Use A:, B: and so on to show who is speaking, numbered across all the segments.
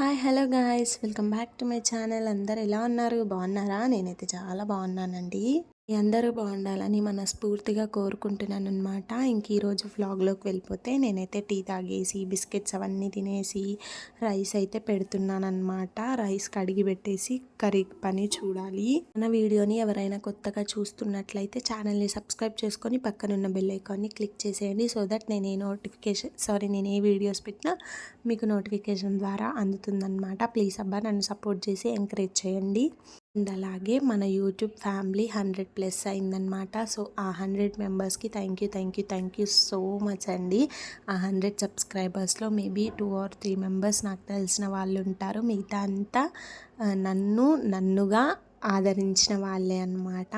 A: Hi hello guys, welcome back to my channel. అందరు ఎలా ఉన్నారు? బాగున్నారా? నేనైతే చాలా బాగున్నానండి. మీ అందరూ బాగుండాలని మనస్ఫూర్తిగా కోరుకుంటున్నాను అనమాట. ఇంక ఈరోజు వ్లాగ్లోకి వెళ్ళిపోతే నేనైతే టీ తాగేసి బిస్కెట్స్ అవన్నీ తినేసి రైస్ అయితే పెడుతున్నాను అనమాట. రైస్ కడిగి పెట్టేసి కర్రీ పని చూడాలి. మన వీడియోని ఎవరైనా కొత్తగా చూస్తున్నట్లయితే ఛానల్ని సబ్స్క్రైబ్ చేసుకొని పక్కనున్న బెల్ ఐకాన్ని క్లిక్ చేసేయండి. సో దట్ నేను ఏ వీడియోస్ పెట్టినా మీకు నోటిఫికేషన్ ద్వారా అందుతుందన్నమాట. ప్లీజ్ అబ్బా నన్ను సపోర్ట్ చేసి ఎంకరేజ్ చేయండి. అండ్ అలాగే మన యూట్యూబ్ ఫ్యామిలీ 100+ అయిందనమాట. సో ఆ 100 మెంబర్స్కి థ్యాంక్ యూ సో మచ్ అండి. ఆ 100 సబ్స్క్రైబర్స్లో మేబీ 2 or 3 మెంబర్స్ నాకు తెలిసిన వాళ్ళు ఉంటారు. మిగతా అంతా నన్నుగా ఆదరించిన వాళ్ళే అనమాట.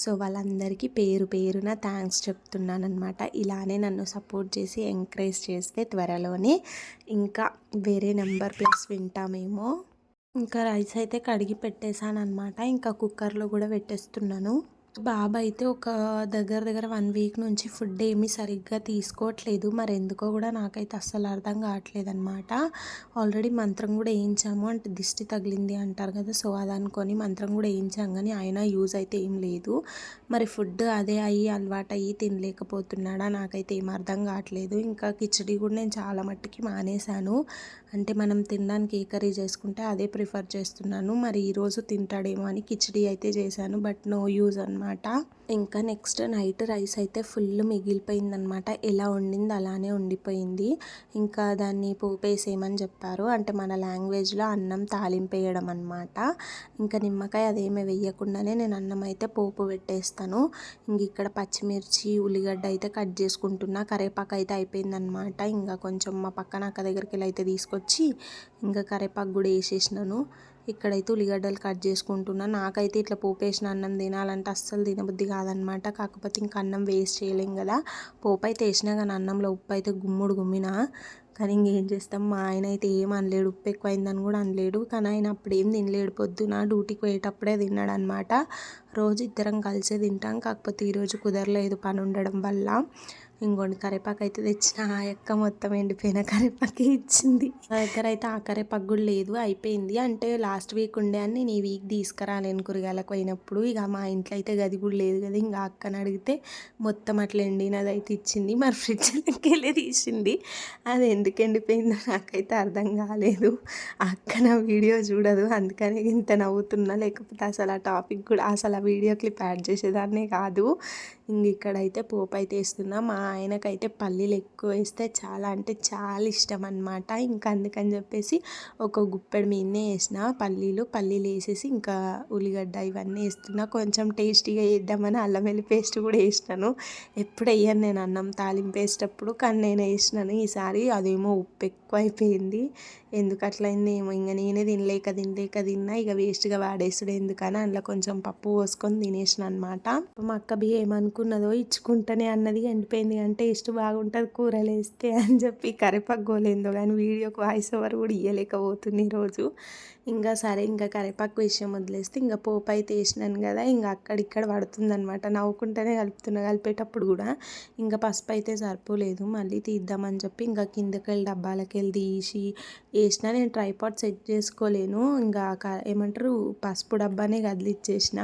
A: సో వాళ్ళందరికీ పేరు పేరున థ్యాంక్స్ చెప్తున్నాను అనమాట. ఇలానే నన్ను సపోర్ట్ చేసి ఎంకరేజ్ చేస్తే త్వరలోనే ఇంకా వేరే నెంబర్ ప్లస్ వింటామేమో. ఇంకా రైస్ అయితే కడిగి పెట్టేశాను అనమాట. ఇంకా కుక్కర్లో కూడా పెట్టేస్తున్నాను. బాబు అయితే ఒక దగ్గర 1 వీక్ నుంచి ఫుడ్ ఏమీ సరిగ్గా తీసుకోవట్లేదు. మరి ఎందుకో కూడా నాకైతే అస్సలు అర్థం కావట్లేదు అనమాట. ఆల్రెడీ మంత్రం కూడా వేయించాము, అంటే దిష్టి తగిలింది అంటారు కదా, సో అది అనుకొని మంత్రం కూడా వేయించాం కానీ అయినా యూజ్ అయితే ఏం లేదు. మరి ఫుడ్ అదే అయ్యి అలవాటు అయ్యి తినలేకపోతున్నాడా నాకైతే ఏం అర్థం కావట్లేదు. ఇంకా కిచడీ కూడా నేను చాలా మట్టుకి మానేశాను. అంటే మనం తినడానికి ఏ కర్రీ చేసుకుంటే అదే ప్రిఫర్ చేస్తున్నాను. మరి ఈరోజు తింటాడేమో అని కిచడీ అయితే చేశాను, బట్ నో యూజ్ అనమాట. ఇంకా నెక్స్ట్ నైట్ రైస్ అయితే ఫుల్ మిగిలిపోయిందనమాట. ఎలా వండింది అలానే ఉండిపోయింది. ఇంకా దాన్ని పోపేసేయమని చెప్పారు, అంటే మన లాంగ్వేజ్లో అన్నం తాలింపేయడం అనమాట. ఇంకా నిమ్మకాయ అదేమీ వేయకుండానే నేను అన్నం అయితే పోపు పెట్టేస్తాను. ఇంక ఇక్కడ పచ్చిమిర్చి ఉల్లిగడ్డ అయితే కట్ చేసుకుంటున్నా. కరివేపాకు అయితే అయిపోయిందనమాట. ఇంకా కొంచెం మా పక్కన అక్క దగ్గరికి వెళ్ళి అయితే తీసుకొచ్చి ఇంకా కరివేపాకు కూడా వేసేసినాను. ఇక్కడైతే ఉల్లిగడ్డలు కట్ చేసుకుంటున్నా. నాకైతే ఇట్లా పోపేసిన అన్నం తినాలంటే అస్సలు తినబుద్ధి కాదనమాట. కాకపోతే ఇంక అన్నం వేస్ట్ చేయలేం కదా. పోపు అయితే వేసినా కానీ అన్నంలో ఉప్పు అయితే గుమ్మినా. కానీ ఇంకేం చేస్తాం, మా ఆయన అయితే ఏం అనలేడు. ఉప్పు ఎక్కువైందని కూడా అనలేడు. కానీ ఆయన అప్పుడు ఏం తినలేడు. పొద్దున డ్యూటీకి పోయేటప్పుడే తిన్నాడు అనమాట. రోజు ఇద్దరం కలిసే తింటాం. కాకపోతే ఈరోజు కుదరలేదు పని ఉండడం వల్ల. ఇంకోటి కరివేపాకు అయితే తెచ్చిన ఆ యొక్క మొత్తం ఎండిపోయిన కరివేపాకే ఇచ్చింది. నా దగ్గర అయితే ఆ కరివేపాకు కూడా లేదు, అయిపోయింది. అంటే లాస్ట్ వీక్ ఉండే అని నేను ఈ వీక్ తీసుకురాలేను కూరగాయలకు పోయినప్పుడు. ఇక మా ఇంట్లో అయితే గది కూడా లేదు కదా. ఇంకా అక్కని అడిగితే మొత్తం అట్లా ఎండినది అయితే ఇచ్చింది. మరి ఫ్రిడ్జ్లోకి వెళ్ళి తీసింది. అది ఎందుకు ఎండిపోయిందో నాకైతే అర్థం కాలేదు. అక్క నా వీడియో చూడదు, అందుకని ఇంత నవ్వుతున్నా. లేకపోతే అసలు ఆ టాపిక్ కూడా అసలు ఆ వీడియో క్లిప్ యాడ్ చేసేదాన్నే కాదు. ఇంక ఇక్కడైతే పోపు అయితే వేస్తున్నా. మా ఆయనకైతే పల్లీలు ఎక్కువ వేస్తే చాలా అంటే చాలా ఇష్టం అనమాట. ఇంకా అందుకని చెప్పేసి ఒక గుప్పెడు మీదనే వేసిన పల్లీలు వేసేసి ఇంకా ఉల్లిగడ్డ ఇవన్నీ వేస్తున్నా. కొంచెం టేస్టీగా వేద్దామని అల్లం వెల్లి పేస్ట్ కూడా వేసినాను. ఎప్పుడు వేయను నేను అన్నం తాలింపు వేసేటప్పుడు, కానీ నేను వేసినాను ఈసారి. అదేమో ఉప్పు ఎక్కువ అయిపోయింది. ఎందుకు అట్లయింది ఏమో. ఇంకా నేనే తిన్నా. ఇక వేస్ట్గా వాడేసుడు ఎందుకని అందులో కొంచెం పప్పు పోసుకొని తినేసిన అనమాట. మా అక్క బియ్య ఏమనుకున్నదో ఇచ్చుకుంటేనే అన్నది ఎండిపోయింది అంటే టేస్ట్ బాగుంటుంది కూరలు వేస్తే అని చెప్పి కరివేపాకు గోలేందో కానీ వీడియోకి వాయిస్ ఓవర్ కూడా ఇవ్వలేకపోతుంది ఈరోజు. ఇంకా సరే ఇంకా కరివేపాకు విషయం వదిలేస్తే ఇంకా పోపు అయితే వేసినాను కదా. ఇంకా అక్కడిక్కడ పడుతుందనమాట. నవ్వుకుంటూనే కలిపేటప్పుడు కూడా ఇంకా పసుపు అయితే సరిపోలేదు. మళ్ళీ తీద్దామని చెప్పి ఇంకా కిందకి వెళ్ళి డబ్బాలకి వెళ్ళి తీసి వేసిన. నేను ట్రైపాడ్ సెట్ చేసుకోలేను. ఇంకా ఏమంటారు పసుపు డబ్బానే కదిలిచ్చేసిన.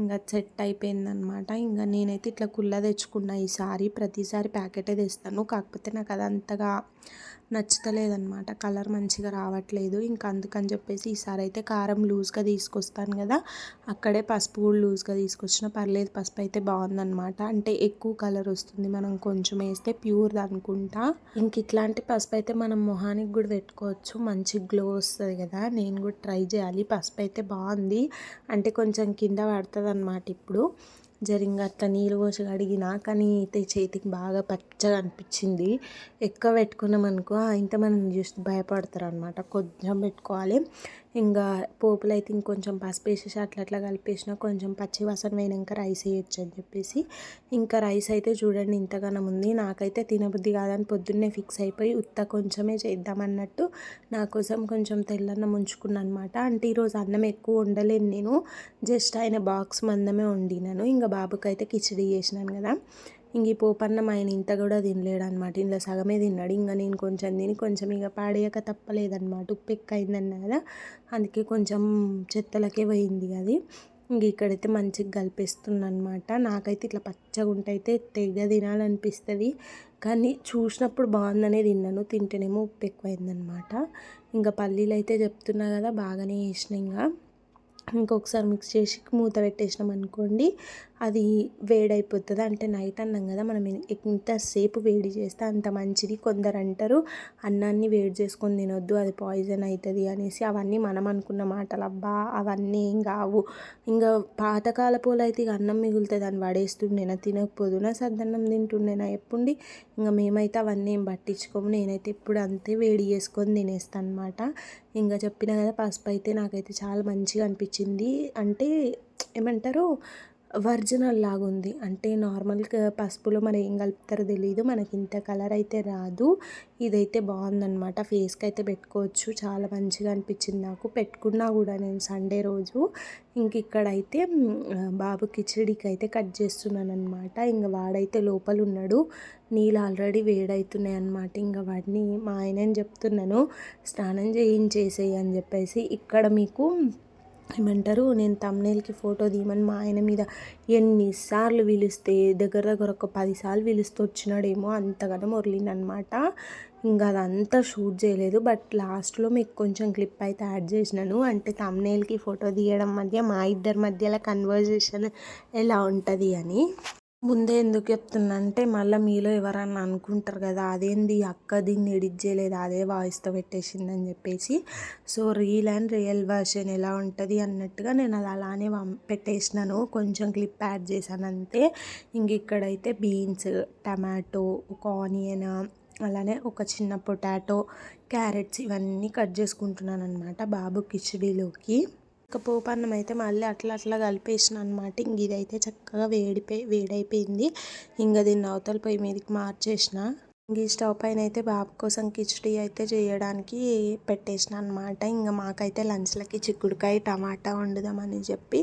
A: ఇంకా సెట్ అయిపోయిందనమాట. ఇంకా నేనైతే ఇట్లా కుల్ల తెచ్చుకున్నా ఈసారి. ప్రతిసారి ప్యాకెటే తెస్తాను, కాకపోతే నాకు అది అంతగా నచ్చుతలేదనమాట. కలర్ మంచిగా రావట్లేదు. ఇంకా అందుకని చెప్పేసి ఈసారి అయితే కారం లూజ్గా తీసుకొస్తాను కదా, అక్కడే పసుపు కూడా లూజ్గా తీసుకొచ్చిన. పర్లేదు, పసుపు అయితే బాగుందనమాట. అంటే ఎక్కువ కలర్ వస్తుంది మనం కొంచెం వేస్తే, ప్యూర్ది అనుకుంటా. ఇంక ఇట్లాంటి పసుపు అయితే మనం మొహానికి కూడా పెట్టుకోవచ్చు, మంచి గ్లో వస్తుంది కదా. నేను కూడా ట్రై చేయాలి. పసుపు అయితే బాగుంది, అంటే కొంచెం కింద పడుతుంది అనమాట. ఇప్పుడు జరింగా అట్లా నీళ్ళు పోసి కడిగినా కానీ అయితే చేతికి బాగా పచ్చగా అనిపించింది. ఎక్కువ పెట్టుకున్నాం అనుకో ఇంత మనం జస్ట్ భయపడతారు అనమాట. కొంచెం పెట్టుకోవాలి. ఇంకా పోపులు అయితే ఇంకొంచెం పసుపు వేసేసి అట్లా కలిపేసిన. కొంచెం పచ్చి వాసన పోయినాక రైస్ వేయచ్చు అని చెప్పేసి ఇంకా రైస్ అయితే చూడండి ఇంతగానం ఉంది. నాకైతే తినబుద్ధి కాదని పొద్దున్నే ఫిక్స్ అయిపోయి కొంచెమే చేద్దామన్నట్టు నా కోసం కొంచెం తెల్లన్నం ఉంచుకున్నాను అనమాట. అంటే ఈరోజు అన్నం ఎక్కువ వండలేను నేను, జస్ట్ ఆయన బాక్స్ మందమే వండినాను. ఇంకా బాబుకి అయితే కిచడీ చేసినాను కదా. ఇంక ఈ పోపన్నం ఆయన ఇంత కూడా తినలేడు అనమాట. ఇందులో సగమే తిన్నాడు. ఇంకా నేను కొంచెం తిని కొంచెం ఇక పాడేయక తప్పలేదన్నమాట. ఉప్పు ఎక్కువ అయిందన్నా కదా, అందుకే కొంచెం చెత్తలకే పోయింది అది. ఇంక ఇక్కడైతే మంచిగా కలిపేస్తున్నాను అనమాట. నాకైతే ఇట్లా పచ్చగా ఉంటైతే తెగ తినాలనిపిస్తుంది, కానీ చూసినప్పుడు బాగుందనే తిన్నాను. తింటేనేమో ఉప్పు ఎక్కువైందనమాట. ఇంకా పల్లీలు అయితే చెప్తున్నా కదా బాగానే వేసిన. ఇంకొకసారి మిక్స్ చేసి మూత పెట్టేసినాం అనుకోండి, అది వేడైపోతుంది. అంటే నైట్ అన్నం కదా, మనం ఎంతసేపు వేడి చేస్తే అంత మంచిది. కొందరు అంటారు అన్నాన్ని వేడి చేసుకొని తినొద్దు, అది పాయిజన్ అవుతుంది అనేసి. అవన్నీ మనం అనుకున్న మాటలు అబ్బా, అవన్నీ ఏం కావు. ఇంకా పాతకాలపోలు అయితే ఇక అన్నం మిగులుతుంది దాన్ని పడేస్తుండేనా, తినకపోదునా, సద్దన్నం తింటుండేనా ఎప్పుండి. ఇంకా మేమైతే అవన్నీ ఏం పట్టించుకోము. నేనైతే ఇప్పుడు అంతే వేడి చేసుకొని తినేస్తాను అనమాట. ఇంకా చెప్పిన కదా, పసుపు అయితే నాకైతే చాలా మంచిగా అనిపించింది. అంటే ఏమంటారు, ఒరిజినల్ లాగా ఉంది. అంటే నార్మల్గా పసుపులో మరి ఏం కలుపుతారో తెలియదు, మనకి ఇంత కలర్ అయితే రాదు. ఇదైతే బాగుందన్నమాట. ఫేస్కి అయితే పెట్టుకోవచ్చు. చాలా మంచిగా అనిపించింది నాకు. పెట్టుకున్నా కూడా నేను సండే రోజు. ఇంక ఇక్కడైతే బాబు కిచిడికి అయితే కట్ చేస్తున్నాను అనమాట. ఇంకా వాడైతే లోపల ఉన్నాడు. నీళ్ళు ఆల్రెడీ వేడవుతున్నాయి అనమాట. ఇంకా వాడిని మా ఆయనని చెప్తున్నాను స్నానం చేయించేసేయి అని చెప్పేసి. ఇక్కడ మీకు ఏమంటారు, నేను తమ్నేల్కి ఫోటో తీయమని మా ఆయన మీద ఎన్నిసార్లు పిలిస్తే, దగ్గర దగ్గర ఒక 10 సార్లు పిలిస్తే వచ్చినాడేమో, అంతగానో మొరలిందనమాట. ఇంకా అదంతా షూట్ చేయలేదు, బట్ లాస్ట్లో మీకు కొంచెం క్లిప్ అయితే యాడ్ చేసినాను. అంటే తమ్నేల్కి ఫోటో తీయడం మధ్య మా ఇద్దరి మధ్యలో కన్వర్జేషన్ ఎలా ఉంటుంది అని. ముందే ఎందుకు చెప్తున్నా అంటే, మళ్ళీ మీలో ఎవరన్నా అనుకుంటారు కదా, అదేంది అక్క దీన్ని ఎడిట్ చేయలేదు, అదే వాయిస్తో పెట్టేసిందని చెప్పేసి. సో రియల్ వర్షన్ ఎలా ఉంటుంది అన్నట్టుగా నేను అది అలానే పెట్టేసినాను. కొంచెం క్లిప్ యాడ్ చేశాను అంతే. ఇంక ఇక్కడైతే బీన్స్, టమాటో, ఒక ఆనియన్, అలానే ఒక చిన్న పొటాటో, క్యారెట్స్ ఇవన్నీ కట్ చేసుకుంటున్నాను అనమాట బాబు కిచిడీలోకి. ఇంకా పోపన్నం అయితే మళ్ళీ అట్లా కలిపేసిన అనమాట. ఇంక ఇదైతే చక్కగా వేడైపోయింది. ఇంకా దీన్ని అవతల పొయ్యి మీదకి మార్చేసిన. ఇంక ఈ స్టవ్ పైన అయితే బాబు కోసం కిచిడి అయితే చేయడానికి పెట్టేసిన అనమాట. ఇంకా మాకైతే లంచ్లకి చిక్కుడుకాయ టమాటా వండుదామని చెప్పి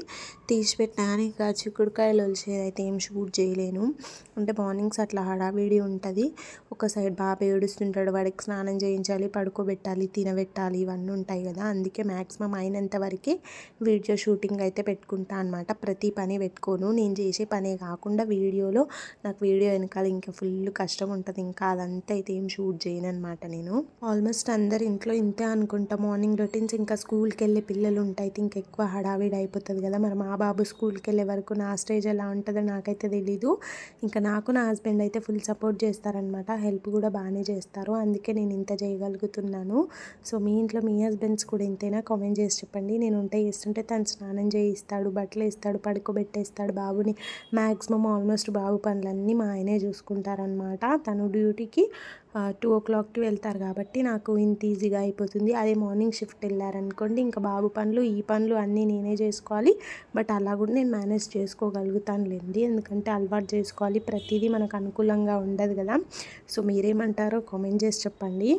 A: తీసి పెట్టినా, కానీ ఇంకా చిక్కుడుకాయలు ఒలిచేది అయితే ఏం షూట్ చేయలేను. అంటే మార్నింగ్స్ అట్లా హడావిడి ఉంటుంది. ఒక సైడ్ బాబు ఏడుస్తుంటాడు, వాడికి స్నానం చేయించాలి, పడుకోబెట్టాలి, తినబెట్టాలి, ఇవన్నీ ఉంటాయి కదా. అందుకే మ్యాక్సిమం అయినంత వరకు వీడియో షూటింగ్ అయితే పెట్టుకుంటా అనమాట. ప్రతి పని పెట్టుకోను. నేను చేసే పనే కాకుండా వీడియోలో నాకు వీడియో వెనకాల ఇంకా ఫుల్ కష్టం ఉంటుంది. ఇంకా అదంతా అయితే ఏం షూట్ చేయను అనమాట నేను. ఆల్మోస్ట్ అందరి ఇంట్లో ఇంతే అనుకుంటా. మార్నింగ్ రొటీన్స్, ఇంకా స్కూల్కి వెళ్ళే పిల్లలు ఉంటాయి, ఇంకా ఎక్కువ హడావిడి అయిపోతుంది కదా. మరి మా బాబు స్కూల్కి వెళ్ళే వరకు నా స్టేజ్ ఎలా ఉంటుందో నాకైతే తెలీదు. ఇంకా నాకు నా హస్బెండ్ అయితే ఫుల్ సపోర్ట్ చేస్తారనమాట. హెల్ప్ కూడా బాగానే చేస్తారు. అందుకే నేను ఇంత చేయగలుగుతున్నాను. సో మీ ఇంట్లో మీ హస్బెండ్స్ కూడా ఇంతైనా కామెంట్ చేసి చెప్పండి. నేను ఉంటే చేస్తుంటే తను స్నానం చేయిస్తాడు, బట్టలు వేస్తాడు, పడుకోబెట్టేస్తాడు బాబుని. మ్యాక్సిమం ఆల్మోస్ట్ బాబు పనులన్నీ మా ఆయనే చూసుకుంటారనమాట. తను డ్యూటీకి 2 o'clockకి వెళ్తారు కాబట్టి నాకు ఇంత ఈజీగా అయిపోతుంది. అదే మార్నింగ్ షిఫ్ట్ వెళ్ళారనుకోండి, ఇంకా బాబు పనులు ఈ పనులు అన్నీ నేనే చేసుకోవాలి. బట్ అలా కూడా నేను మేనేజ్ చేసుకోగలుగుతానులేండి, ఎందుకంటే అలవాటు చేసుకోవాలి. ప్రతిదీ మనకు అనుకూలంగా ఉండదు కదా. సో మీరేమంటారో కామెంట్ చేసి చెప్పండి.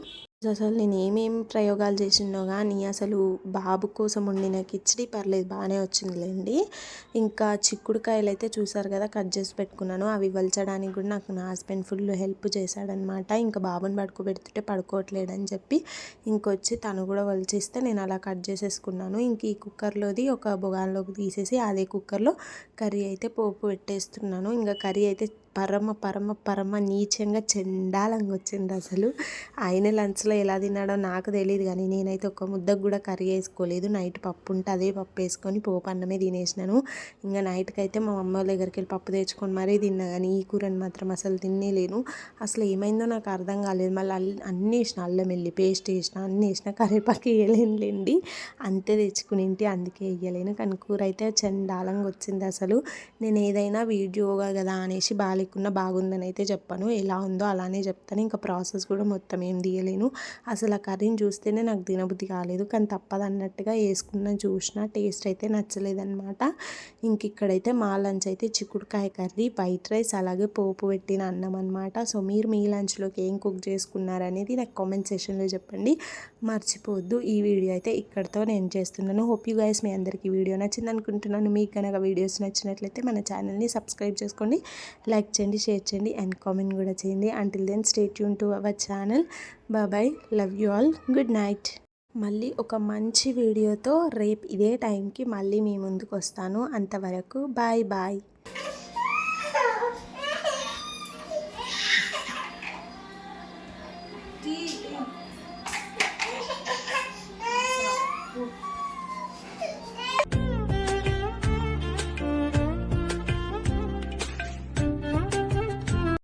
A: అసలు నేను ఏమేమి ప్రయోగాలు చేసినో కానీ అసలు బాబు కోసం వండిన కిచిడి పర్లేదు బాగానే వచ్చిందిలేండి. ఇంకా చిక్కుడుకాయలు అయితే చూసారు కదా, కట్ చేసి పెట్టుకున్నాను. అవి వలచడానికి కూడా నాకు నా హస్బెండ్ ఫుల్ హెల్ప్ చేశాడనమాట. ఇంకా బాబుని పడుకోబెడుతుంటే పడుకోవట్లేడని చెప్పి ఇంకొచ్చి తను కూడా వలిచిస్తే నేను అలా కట్ చేసేసుకున్నాను. ఇంక ఈ కుక్కర్లోది ఒక బొగాన్లోకి తీసేసి అదే కుక్కర్లో కర్రీ అయితే పోపు పెట్టేస్తున్నాను. ఇంకా కర్రీ అయితే పరమ నీచంగా చెండాలంగా వచ్చింది అసలు. ఆయన లంచ్లో ఎలా తిన్నాడో నాకు తెలియదు, కానీ నేనైతే ఒక ముద్దకు కూడా కర్రీ వేసుకోలేదు. నైట్ పప్పు ఉంటే అదే పప్పు వేసుకొని పోపు అన్నమే తినేసినాను. ఇంకా నైట్కి అయితే మా అమ్మ వాళ్ళ దగ్గరికి వెళ్ళి పప్పు తెచ్చుకొని మరీ తిన్నా, కానీ ఈ కూరని మాత్రం అసలు తినేలేను. అసలు ఏమైందో నాకు అర్థం కాలేదు. మళ్ళీ అన్నీ వేసిన, అల్లం వెల్లి పేస్ట్ వేసిన, అన్నీ వేసిన, కరివేపాకు వేయలేనులేండి, అంతే తెచ్చుకుని ఇంటి, అందుకే వేయలేను. కానీ కూర అయితే చండాలంగా వచ్చింది అసలు. నేను ఏదైనా వీడియోగా కదా అనేసి బాగాలేకున్నా బాగుందని అయితే చెప్పాను. ఎలా ఉందో అలానే చెప్తాను. ఇంకా ప్రాసెస్ కూడా మొత్తం ఏం తీయలేను. అసలు ఆ కర్రీని చూస్తేనే నాకు తినబుద్ధి కాలేదు, కానీ తప్పదు అన్నట్టుగా వేసుకున్న చూసిన టేస్ట్ అయితే నచ్చలేదన్నమాట. ఇంక ఇక్కడైతే మా లంచ్ అయితే చిక్కుడుకాయ కర్రీ, వైట్ రైస్, అలాగే పోపు పెట్టిన అన్నం అనమాట. సో మీరు మీ లంచ్లోకి ఏం కుక్ చేసుకున్నారనేది నాకు కామెంట్ సెక్షన్లో చెప్పండి, మర్చిపోవద్దు. ఈ వీడియో అయితే ఇక్కడితో నేను చేస్తున్నాను. హోప్ యూ గైస్, మీ అందరికీ వీడియో నచ్చింది అనుకుంటున్నాను. మీకు కనుక వీడియోస్ నచ్చినట్లయితే మన ఛానల్ని సబ్స్క్రైబ్ చేసుకోండి, లైక్ చేయండి, షేర్ చేయండి అండ్ కామెంట్ కూడా చేయండి. Until then stay tune to our channel. Bye, love you all, good night. మళ్ళీ ఒక మంచి వీడియోతో రేపు ఇదే టైంకి మళ్ళీ మీ ముందుకు వస్తాను. అంతవరకు బాయ్ బాయ్.